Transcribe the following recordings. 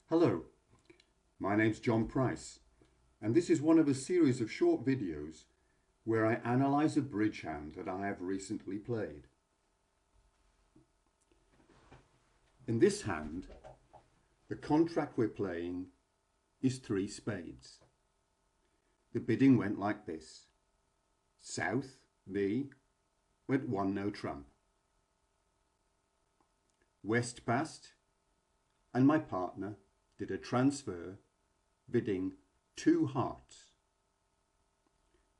Hello, my name's John Price, and this is one of a series of short videos where I analyse a bridge hand that I have recently played. In this hand, the contract we're playing is 3 spades. The bidding went like this. South, me, went 1 no trump. West passed, and my partner did a transfer bidding 2 hearts.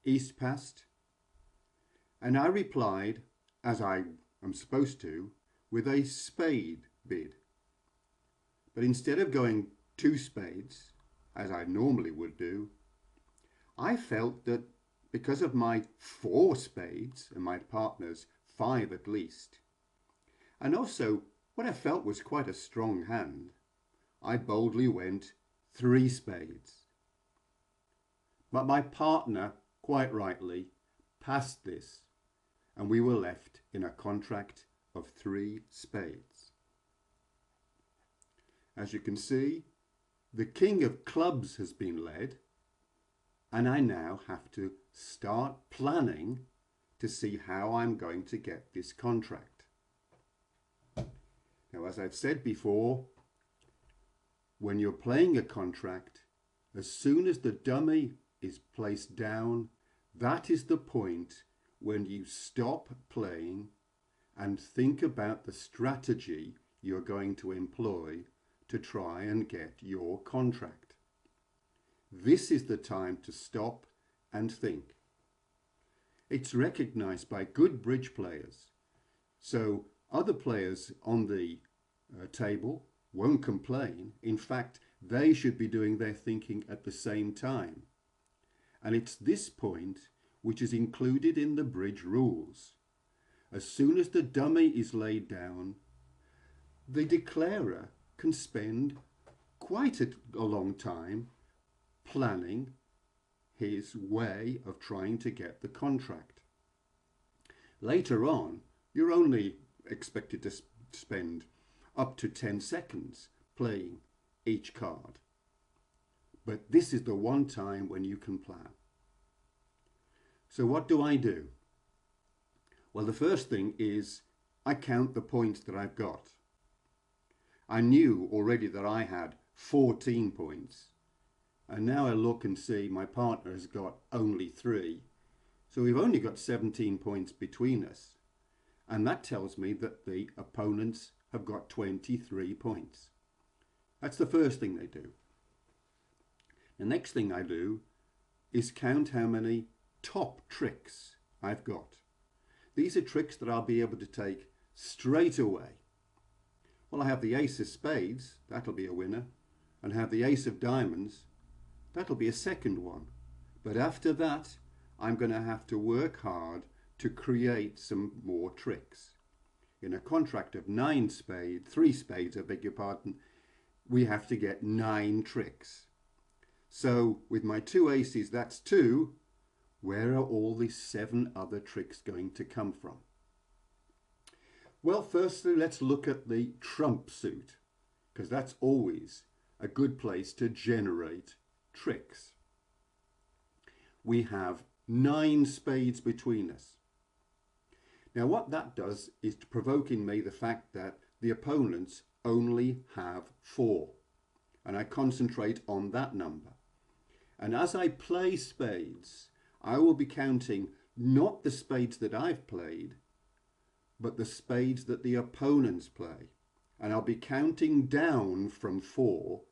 East passed, and I replied, as I am supposed to, with a spade bid. But instead of going 2 spades, as I normally would do, I felt that because of my 4 spades and my partner's 5 at least, and also what I felt was quite a strong hand, I boldly went 3 spades. But my partner, quite rightly, passed this, and we were left in a contract of 3 spades. As you can see, the king of clubs has been led, and I now have to start planning to see how I'm going to get this contract. Now, as I've said before, when you're playing a contract, as soon as the dummy is placed down, that is the point when you stop playing and think about the strategy you're going to employ to try and get your contract. This is the time to stop and think. It's recognized by good bridge players, so other players on the table won't complain. In fact, they should be doing their thinking at the same time. And it's this point which is included in the bridge rules. As soon as the dummy is laid down, the declarer can spend quite a long time planning his way of trying to get the contract. Later on, you're only expected to spend up to 10 seconds playing each card. But this is the one time when you can plan. So what do I do? Well, the first thing is I count the points that I've got. I knew already that I had 14 points. And now I look and see my partner has got only 3. So we've only got 17 points between us. And that tells me that the opponents have got 23 points. That's the first thing they do. The next thing I do is count how many top tricks I've got. These are tricks that I'll be able to take straight away. Well, I have the ace of spades, that'll be a winner, and have the ace of diamonds, that'll be a second one. But after that, I'm going to have to work hard to create some more tricks. In a contract of 3 spades, I beg your pardon, we have to get 9 tricks. So with my 2 aces, that's 2. Where are all these 7 other tricks going to come from? Well, firstly, let's look at the trump suit, because that's always a good place to generate tricks. We have 9 spades between us. Now what that does is to provoke in me the fact that the opponents only have 4, and I concentrate on that number. And as I play spades, I will be counting not the spades that I've played, but the spades that the opponents play. And I'll be counting down from 4,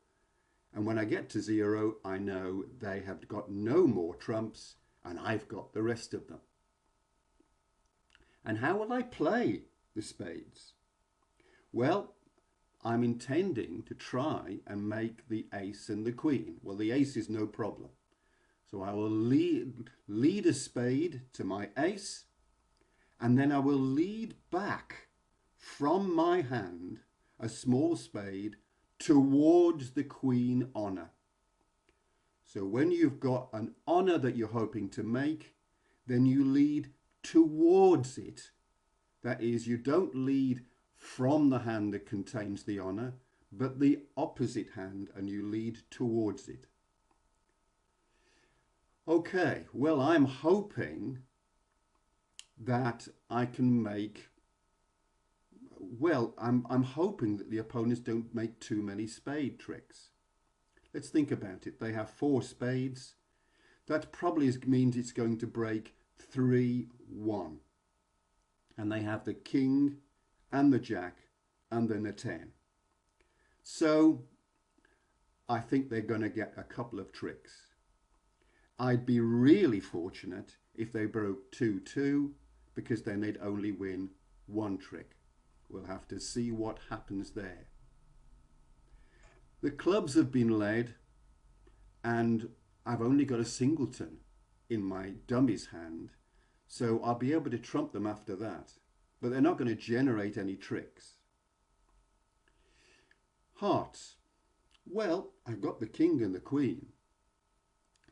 and when I get to 0, I know they have got no more trumps and I've got the rest of them. And how will I play the spades? Well, I'm intending to try and make the ace and the queen. Well, the ace is no problem. So I will lead a spade to my ace, and then I will lead back from my hand a small spade towards the queen honor. So when you've got an honor that you're hoping to make, then you lead towards it. That is, you don't lead from the hand that contains the honor, but the opposite hand, and you lead towards it. Okay, well, I'm hoping that I can make, well, I'm hoping that the opponents don't make too many spade tricks. Let's think about it. They have 4 spades. That probably means it's going to break 3-1. And they have the king and the jack and then the 10. So I think they're going to get a couple of tricks. I'd be really fortunate if they broke 2-2, because then they'd only win 1 trick. We'll have to see what happens there. The clubs have been led, and I've only got a singleton in my dummy's hand, so I'll be able to trump them after that, but they're not going to generate any tricks. Hearts. Well, I've got the king and the queen.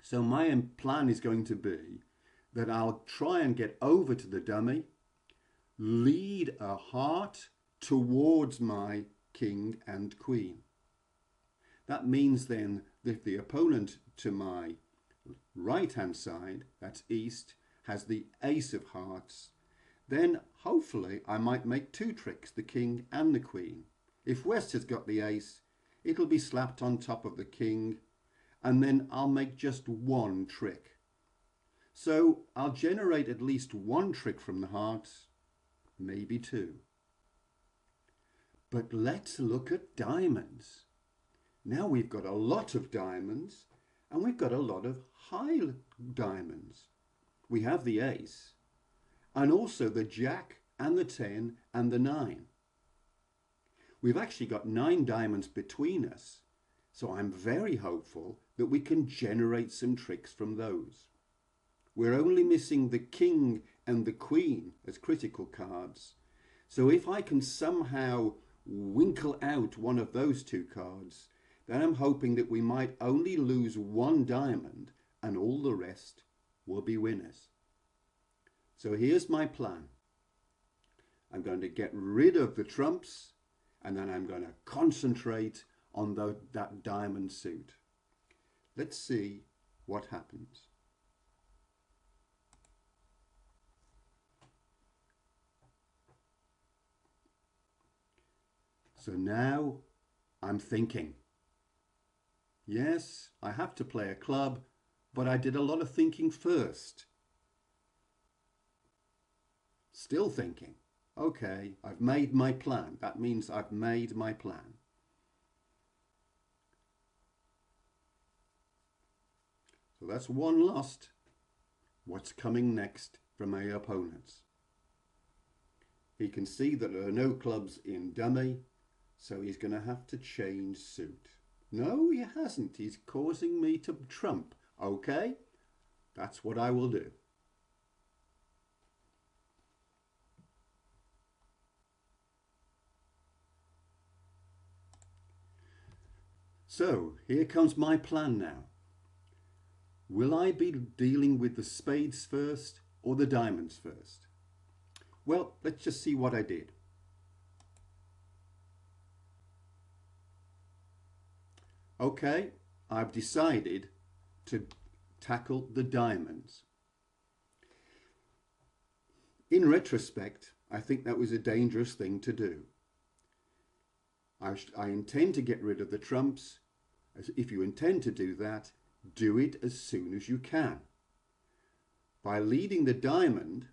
So my plan is going to be that I'll try and get over to the dummy, lead a heart towards my king and queen. That means then that the opponent to my right hand side, that's east, has the ace of hearts, then hopefully I might make 2 tricks, the king and the queen. If west has got the ace, it'll be slapped on top of the king, and then I'll make just 1 trick. So I'll generate at least 1 trick from the hearts, maybe 2. But let's look at diamonds. Now we've got a lot of diamonds, and we've got a lot of high diamonds. We have the ace, and also the jack and the 10 and the 9. We've actually got 9 diamonds between us, so I'm very hopeful that we can generate some tricks from those. We're only missing the king and the queen as critical cards, so if I can somehow winkle out one of those 2 cards, then I'm hoping that we might only lose 1 diamond and all the rest will be winners. So here's my plan. I'm going to get rid of the trumps, and then I'm going to concentrate on that diamond suit. Let's see what happens. So now I'm thinking. Yes, I have to play a club, but I did a lot of thinking first. Still thinking. Okay, I've made my plan. That means I've made my plan. So that's 1 lost. What's coming next from my opponents? He can see that there are no clubs in dummy, so he's going to have to change suit. No, he hasn't. He's causing me to trump. Okay, that's what I will do. So here comes my plan now. Will I be dealing with the spades first or the diamonds first? Well, let's just see what I did. Okay, I've decided to tackle the diamonds. In retrospect, I think that was a dangerous thing to do. I intend to get rid of the trumps. If you intend to do that, do it as soon as you can. By leading the diamond,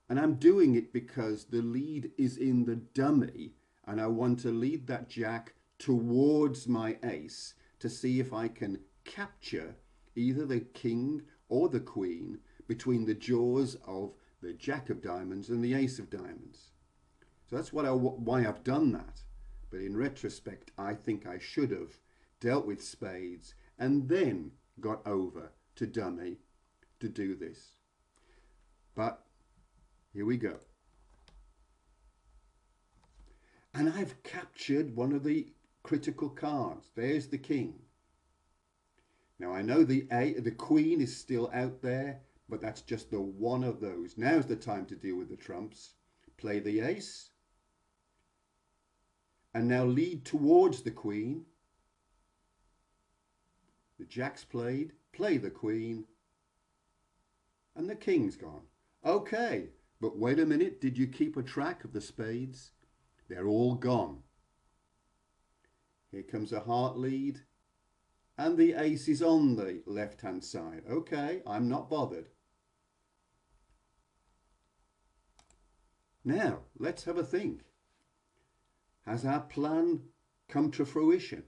and I'm doing it because the lead is in the dummy, and I want to lead that jack towards my ace to see if I can capture either the king or the queen between the jaws of the jack of diamonds and the ace of diamonds. So that's why I've done that. But in retrospect, I think I should have dealt with spades and then got over to dummy to do this. But here we go. And I've captured one of the critical cards. There's the king. Now I know the queen is still out there, but that's just the one of those. Now's the time to deal with the trumps. Play the ace. and now lead towards the queen. The jack's played, play the queen, and the king's gone. Okay, but wait a minute, did you keep a track of the spades? They're all gone. Here comes a heart lead, and the ace is on the left-hand side. Okay, I'm not bothered. Now, let's have a think. Has our plan come to fruition?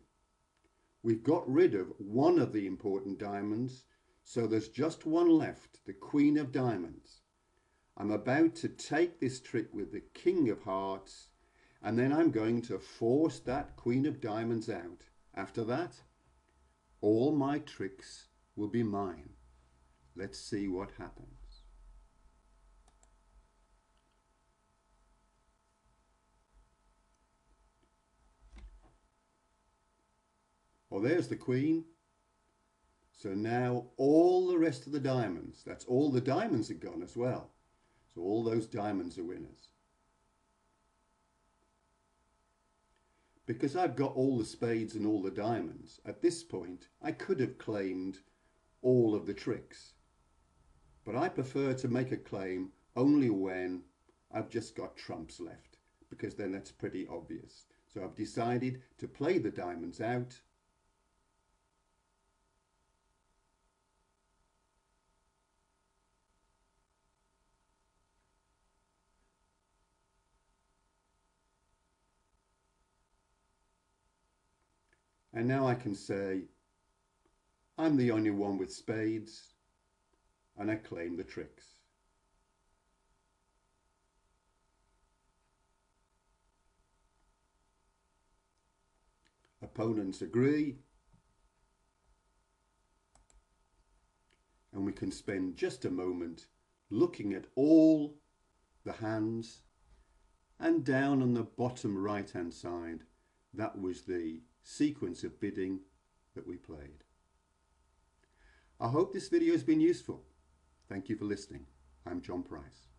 We've got rid of one of the important diamonds, so there's just one left, the Queen of Diamonds. I'm about to take this trick with the King of Hearts, and then I'm going to force that Queen of Diamonds out. After that, all my tricks will be mine. Let's see what happens. Well, there's the queen. So now all the rest of the diamonds, that's all the diamonds are gone as well. So all those diamonds are winners. Because I've got all the spades and all the diamonds, at this point I could have claimed all of the tricks. But I prefer to make a claim only when I've just got trumps left, because then that's pretty obvious. So I've decided to play the diamonds out. And now I can say, I'm the only one with spades, and I claim the tricks. Opponents agree, and we can spend just a moment looking at all the hands, and down on the bottom right hand side, that was the sequence of bidding that we played. I hope this video has been useful. Thank you for listening. I'm John Price.